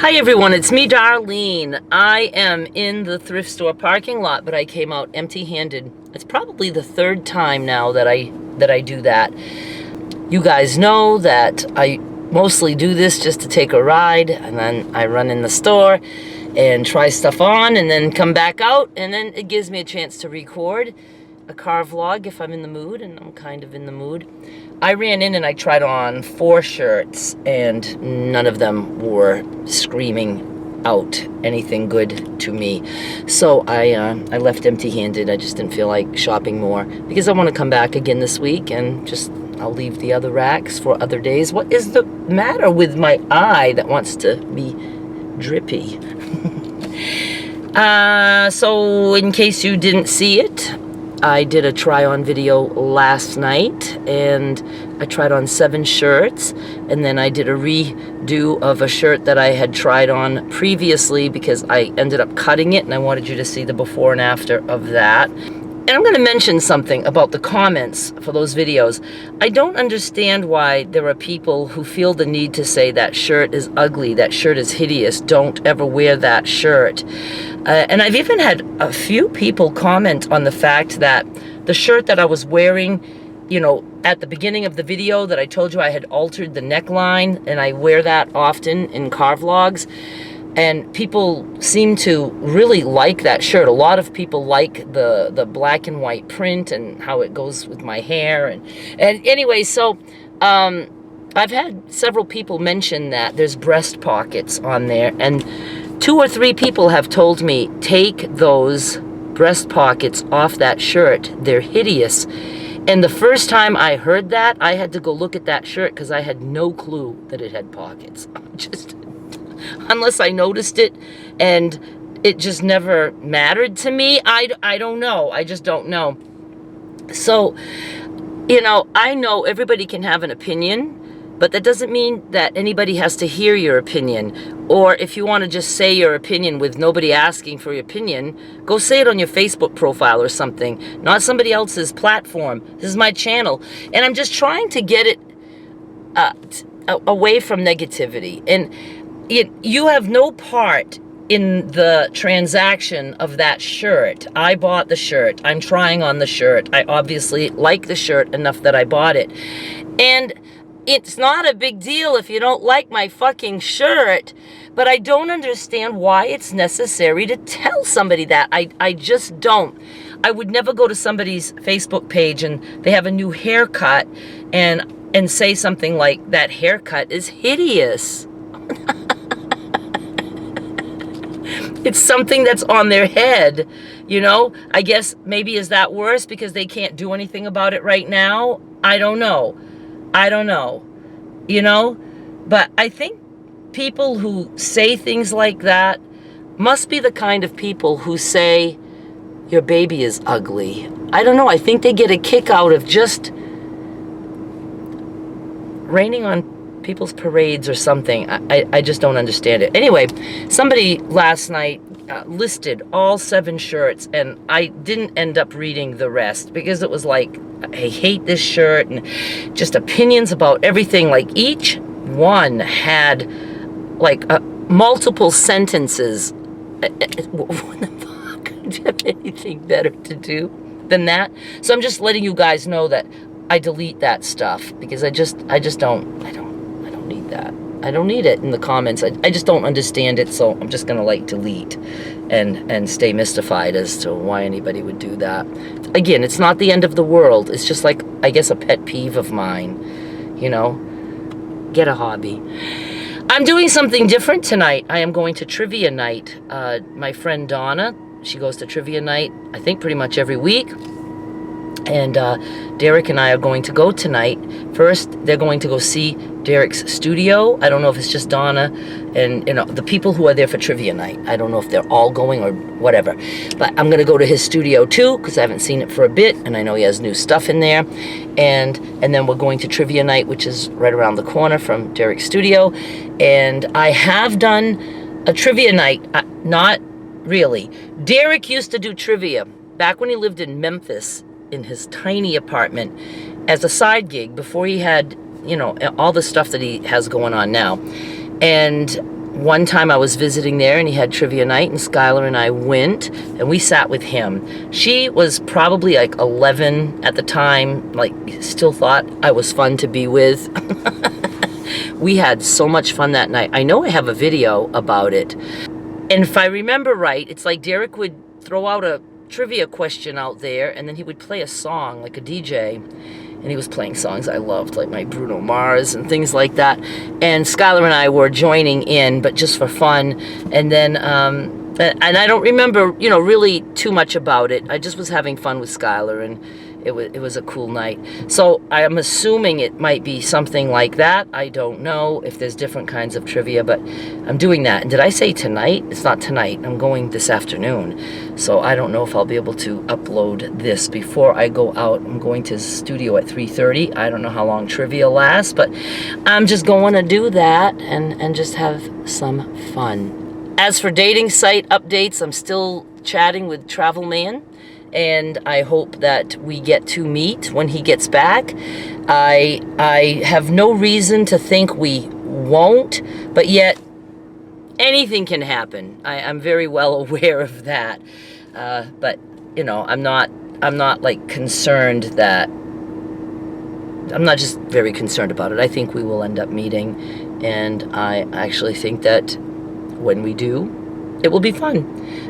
Hi everyone, it's me, Darlene. I am in the thrift store parking lot, but I came out empty-handed. It's probably the third time now that I do that. You guys know that I mostly do this just to take a ride, and then I run in the store and try stuff on and then come back out, and then it gives me a chance to record a car vlog if I'm in the mood, and I'm kind of in the mood. I ran in and I tried on 4 shirts, and none of them were screaming out anything good to me. So I left empty-handed. I just didn't feel like shopping more because I want to come back again this week, and I'll leave the other racks for other days. What is the matter with my eye that wants to be drippy? So in case you didn't see it, I did a try-on video last night, and I tried on 7 shirts, and then I did a redo of a shirt that I had tried on previously because I ended up cutting it, and I wanted you to see the before and after of that. And I'm going to mention something about the comments for those videos. I don't understand why there are people who feel the need to say that shirt is ugly, that shirt is hideous, don't ever wear that shirt. And I've even had a few people comment on the fact that the shirt that I was wearing, you know, at the beginning of the video that I told you I had altered the neckline, and I wear that often in car vlogs. And people seem to really like that shirt. A lot of people like the black and white print and how it goes with my hair. And anyway, so I've had several people mention that there's breast pockets on there. And 2 or 3 people have told me, take those breast pockets off that shirt. They're hideous. And the first time I heard that, I had to go look at that shirt because I had no clue that it had pockets. Unless I noticed it, and it just never mattered to me. I don't know. I just don't know. So, you know, I know everybody can have an opinion, but that doesn't mean that anybody has to hear your opinion. Or if you want to just say your opinion with nobody asking for your opinion, go say it on your Facebook profile or something, not somebody else's platform. This is my channel, and I'm just trying to get it away from negativity. And you have no part in the transaction of that shirt. I bought the shirt. I'm trying on the shirt. I obviously like the shirt enough that I bought it. And it's not a big deal if you don't like my fucking shirt, but I don't understand why it's necessary to tell somebody that. I just don't. I would never go to somebody's Facebook page and they have a new haircut and say something like, that haircut is hideous. It's something that's on their head, you know? I guess maybe is that worse because they can't do anything about it right now? I don't know. I don't know, you know? But I think people who say things like that must be the kind of people who say, your baby is ugly. I don't know. I think they get a kick out of just raining on people's parades or something. I just don't understand it. Anyway, somebody last night listed all 7 shirts, and I didn't end up reading the rest because it was like, I hate this shirt, and just opinions about everything. Like each one had like multiple sentences. What the fuck? Do you have anything better to do than that? So I'm just letting you guys know that I delete that stuff because I just don't need that. I don't need it in the comments. I just don't understand it, so I'm just gonna like delete and stay mystified as to why anybody would do that. Again, it's not the end of the world. It's just like, I guess, a pet peeve of mine, you know? Get a hobby. I'm doing something different tonight. I am going to trivia night. My friend Donna, she goes to trivia night, I think pretty much every week. And Derek and I are going to go tonight. First, they're going to go see Derek's studio. I don't know if it's just Donna and, you know, the people who are there for trivia night. I don't know if they're all going or whatever. But I'm going to go to his studio too because I haven't seen it for a bit, and I know he has new stuff in there. And then we're going to trivia night, which is right around the corner from Derek's studio. And I have done a trivia night. Not really. Derek used to do trivia back when he lived in Memphis, in his tiny apartment, as a side gig before he had, you know, all the stuff that he has going on now. And one time I was visiting there and he had trivia night, and Skylar and I went and we sat with him. She was probably like 11 at the time, like still thought I was fun to be with. We had so much fun that night. I know I have a video about it. And if I remember right, it's like Derek would throw out a trivia question out there and then he would play a song like a DJ. And he was playing songs I loved, like my Bruno Mars and things like that. And Skylar and I were joining in, but just for fun. And then, and I don't remember, you know, really too much about it. I just was having fun with Skylar, and it was a cool night. So I am assuming it might be something like that. I don't know if there's different kinds of trivia, but I'm doing that. And did I say tonight? It's not tonight. I'm going this afternoon. So I don't know if I'll be able to upload this before I go out. I'm going to the studio at 3:30. I don't know how long trivia lasts, but I'm just going to do that and just have some fun. As for dating site updates, I'm still chatting with Travel Man, and I hope that we get to meet when he gets back. I have no reason to think we won't, but yet anything can happen. I'm very well aware of that. But you know, I'm not like concerned that, I'm not just very concerned about it. I think we will end up meeting, and I actually think that when we do, it will be fun.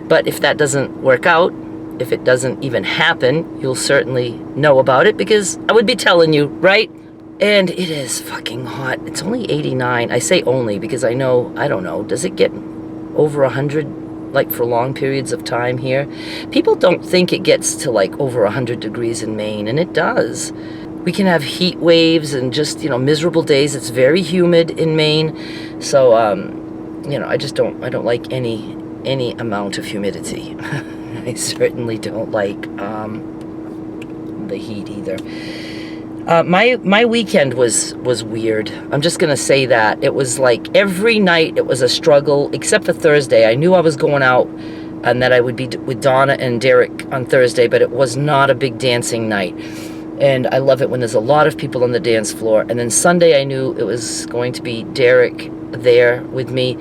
But if that doesn't work out, if it doesn't even happen, you'll certainly know about it, because I would be telling you, right? And it is fucking hot. It's only 89. I say only because I know, I don't know, does it get over 100 like for long periods of time here? People don't think it gets to like over 100 degrees in Maine, and it does. We can have heat waves and just, you know, miserable days. It's very humid in Maine. So, you know, I don't like any amount of humidity. I certainly don't like the heat either. My weekend was weird. I'm just gonna say that. It was like every night it was a struggle, except for Thursday. I knew I was going out and that I would be with Donna and Derek on Thursday, but it was not a big dancing night. And I love it when there's a lot of people on the dance floor. And then Sunday I knew it was going to be Derek there with me.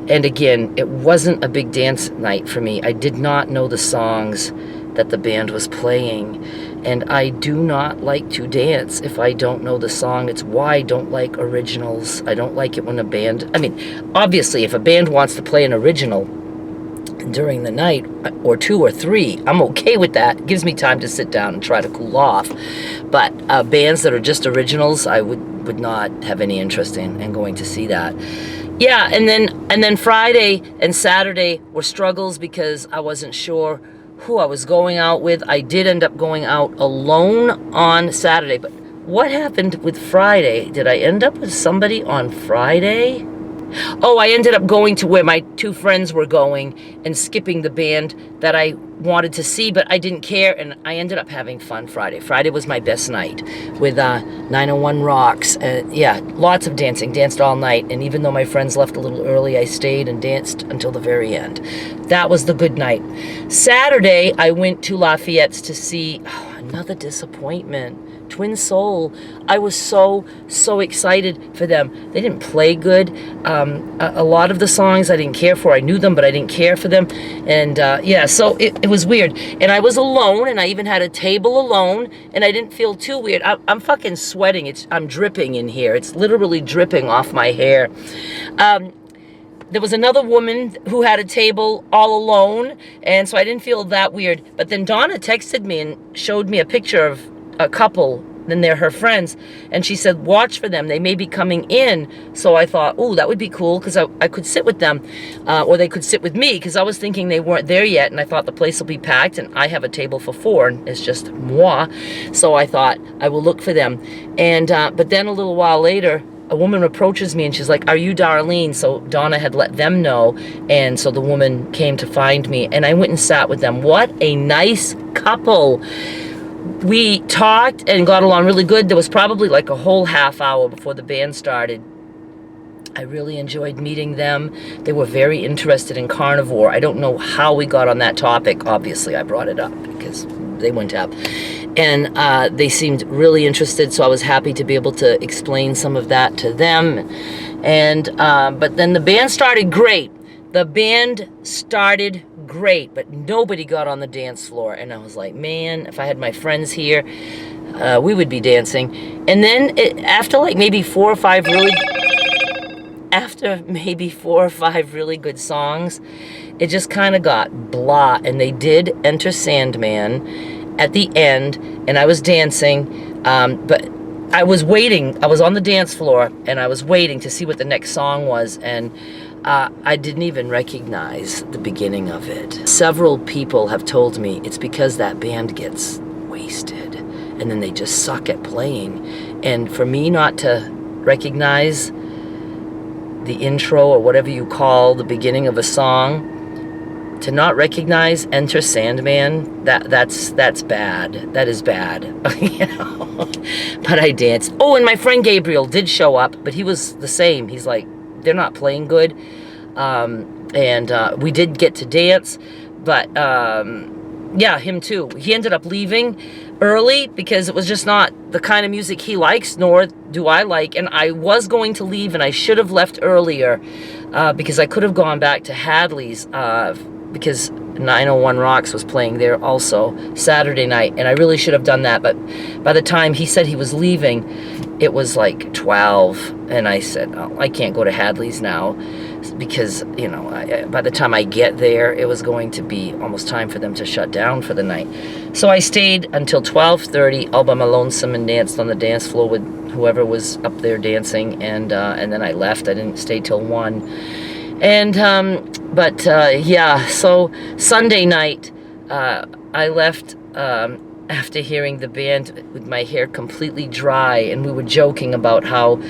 And again, it wasn't a big dance night for me. I did not know the songs that the band was playing. And I do not like to dance if I don't know the song. It's why I don't like originals. I don't like it when a band, I mean, obviously if a band wants to play an original during the night, or 2 or 3, I'm okay with that. It gives me time to sit down and try to cool off. But bands that are just originals, I would not have any interest in going to see that. Yeah, and then Friday and Saturday were struggles because I wasn't sure who I was going out with. I did end up going out alone on Saturday, but what happened with Friday? Did I end up with somebody on Friday? Oh, I ended up going to where my 2 friends were going and skipping the band that I wanted to see, but I didn't care, and I ended up having fun Friday. Friday was my best night with 901 Rocks. Yeah, lots of dancing, danced all night, and even though my friends left a little early, I stayed and danced until the very end. That was the good night. Saturday, I went to Lafayette's to see another disappointment. Twin Soul. I was so excited for them. They didn't play good. A lot of the songs I didn't care for. I knew them, but I didn't care for them. And yeah, so it was weird. And I was alone, and I even had a table alone, and I didn't feel too weird. I'm fucking sweating. I'm dripping in here. It's literally dripping off my hair. There was another woman who had a table all alone, and so I didn't feel that weird. But then Donna texted me and showed me a picture of a couple, then they're her friends, and she said watch for them, they may be coming in. So I thought, oh, that would be cool, because I could sit with them, or they could sit with me, because I was thinking they weren't there yet, and I thought the place will be packed, and I have a table for 4, and it's just moi. So I thought I will look for them. And but then a little while later, a woman approaches me and she's like, are you Darlene? So Donna had let them know, and so the woman came to find me, and I went and sat with them. What a nice couple. We talked and got along really good. There was probably like a whole half hour before the band started. I really enjoyed meeting them. They were very interested in carnivore. I don't know how we got on that topic. Obviously, I brought it up because they went up. And they seemed really interested, so I was happy to be able to explain some of that to them. And but then the band started great. The band started great, but nobody got on the dance floor. And I was like, man, if I had my friends here, we would be dancing. And then after maybe 4 or 5 really good songs, it just kind of got blah. And they did Enter Sandman at the end, and I was dancing, but I was waiting. I was on the dance floor, and I was waiting to see what the next song was, and I didn't even recognize the beginning of it. Several people have told me it's because that band gets wasted, and then they just suck at playing. And for me not to recognize the intro, or whatever you call the beginning of a song, to not recognize Enter Sandman, that's bad. That is bad. You know? But I danced. Oh, and my friend Gabriel did show up, but he was the same. He's like, they're not playing good. And we did get to dance, but yeah, him too. He ended up leaving early because it was just not the kind of music he likes, nor do I like. And I was going to leave, and I should have left earlier because I could have gone back to Hadley's because 901 Rocks was playing there also Saturday night, and I really should have done that. But by the time he said he was leaving, it was like 12, and I said, oh, I can't go to Hadley's now because, you know, by the time I get there, it was going to be almost time for them to shut down for the night. So I stayed until 12:30 all by my lonesome and danced on the dance floor with whoever was up there dancing, and then I left. I didn't stay till 1. And yeah, so Sunday night I left after hearing the band with my hair completely dry, and we were joking about how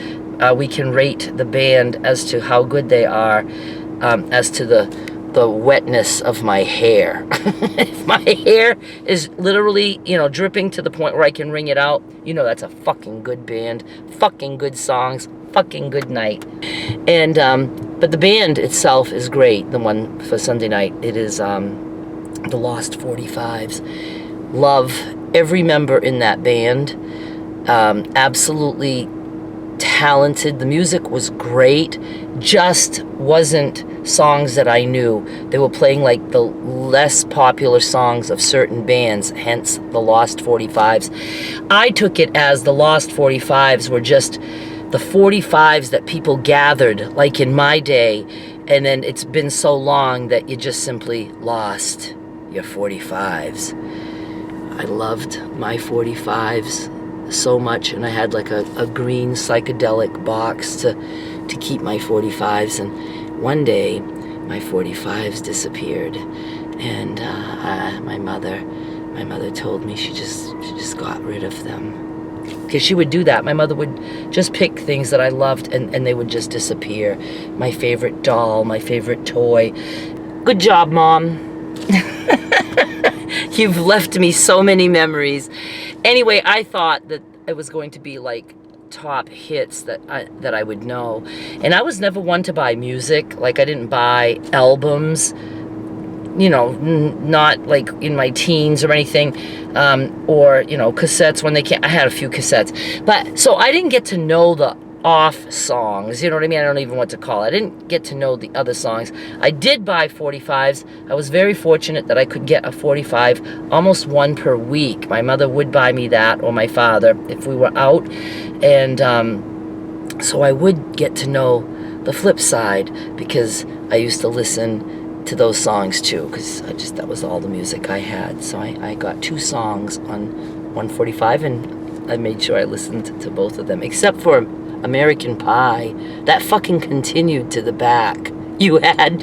we can rate the band as to how good they are, as to the wetness of my hair. If my hair is literally, you know, dripping to the point where I can wring it out, you know that's a fucking good band, fucking good songs, fucking good night. And but the band itself is great, the one for Sunday night. It is the Lost 45s. Love every member in that band. Absolutely talented. The music was great, just wasn't songs that I knew. They were playing like the less popular songs of certain bands, hence the Lost 45s. I took it as the Lost 45s were just the 45s that people gathered, like in my day, and then it's been so long that you just simply lost your 45s. I loved my 45s so much, and I had like a green psychedelic box to keep my 45s, and one day my 45s disappeared, and my mother told me she just got rid of them. Because she would do that. My mother would just pick things that I loved, and they would just disappear. My favorite doll, my favorite toy. Good job, Mom. You've left me so many memories. Anyway, I thought that it was going to be like top hits that I would know. And I was never one to buy music. Like, I didn't buy albums, you know, not like in my teens or anything, or, you know, cassettes when they came. I had a few cassettes, but so I didn't get to know the off songs, you know what I mean? I don't even know what to call it. I didn't get to know the other songs. I did buy 45s. I was very fortunate that I could get a 45, almost one per week. My mother would buy me that, or my father, if we were out, and so I would get to know the flip side, because I used to listen to those songs too, because that was all the music I had. So I got 2 songs on 145, and I made sure I listened to both of them, except for American Pie. That fucking continued to the back. You had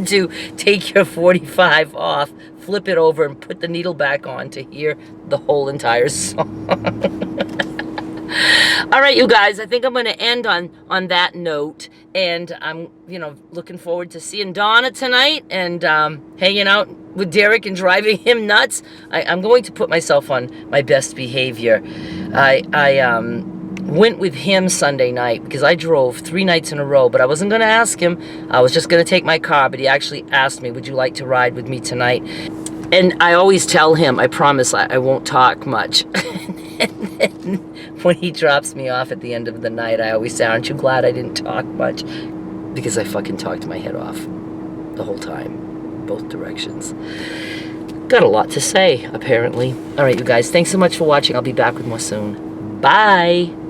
to take your 45 off, flip it over, and put the needle back on to hear the whole entire song. All right, you guys, I think I'm going to end on that note, and I'm, you know, looking forward to seeing Donna tonight, and hanging out with Derek and driving him nuts. I'm going to put myself on my best behavior. I went with him Sunday night because I drove 3 nights in a row, but I wasn't going to ask him. I was just going to take my car, but he actually asked me, would you like to ride with me tonight? And I always tell him, I promise I won't talk much. when he drops me off at the end of the night, I always say, aren't you glad I didn't talk much? Because I fucking talked my head off the whole time, both directions. Got a lot to say, apparently. All right, you guys, thanks so much for watching. I'll be back with more soon. Bye.